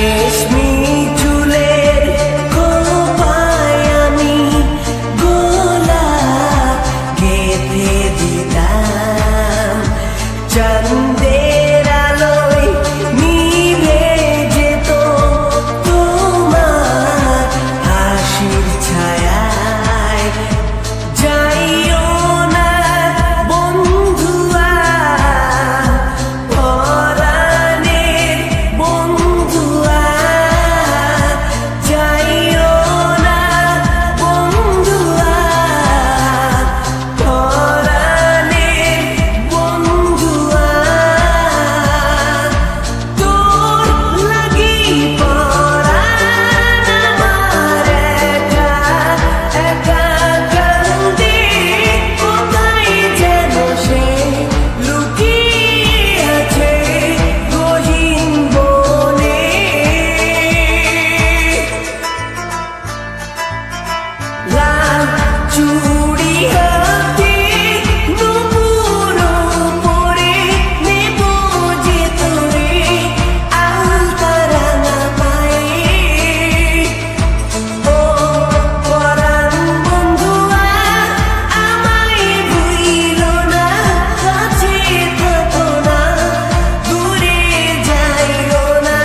রেশমি চুলের খোঁপায় আমি গোলাপ গেঁথে দিতাম, চাঁদের আলোয় নিভে যেত তোমার হাসির ছায়ায়। যাইও না বন্ধুয়া, পরাণের বন্ধুয়া, যাইও না বন্ধুয়া, পরাণের বন্ধুয়া। তোর লাগি পরাণ আমার একা একা কান্দে, কোথায় যেন সে লুকিয়ে আছে গহীন বনে। লাল চুড়ি হাতে নুপুর পরে নেব যে তোরে আলতা রাঙা পায়ে। ও পরাণ বন্ধুয়া, আমায় ভুইলো না, কাছে থাকো না, দূরে যাইও না।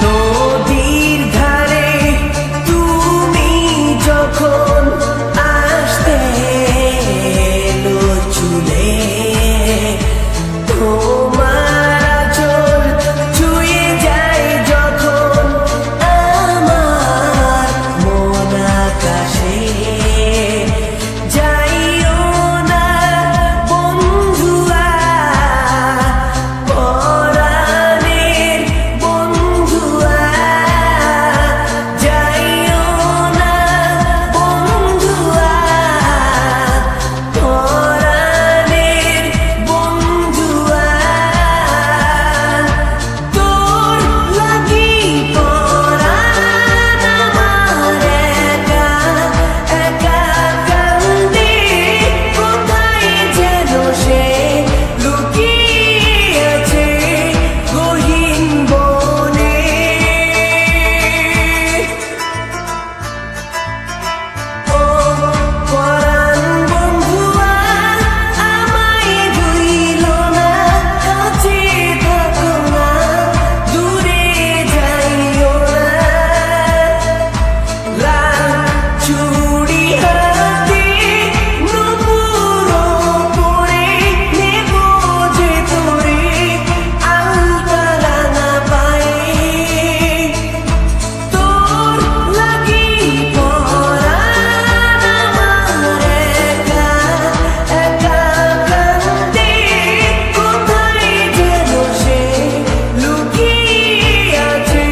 নদীর ধারে তুমি যখন আসতে এলো চুলে, তোমার আঁচল ছুঁয়ে যায় যখন আমার মন আকাশে। যাইও না বন্ধুয়া, পরাণের বন্ধুয়া, যাইও না বন্ধুয়া, পরাণের বন্ধুয়া। তোর লাগি পরাণ আমার একা একা কান্দে, কোথায় যেন সে লুকিয়ে আছে গহীন বনে। ও পরাণ বন্ধুয়া, আমায় ভুইলো না, কাছে থাকো না, দূরে যাইও না। লাল চুড়ি হাতে নুপুর পরে নেব যে তোরে আলতা রাঙা পায়ে। তোর লাগি পরাণ আমার একা একা কান্দে, কোথায় যেন সে লুকিয়ে আছে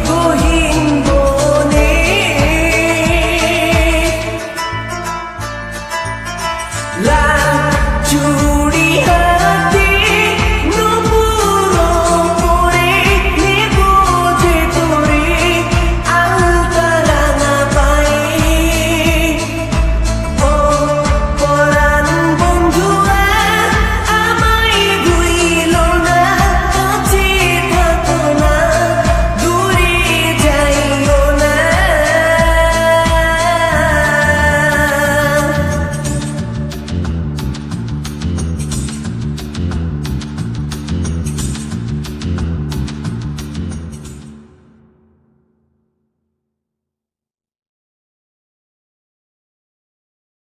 গহীন বনে। লাল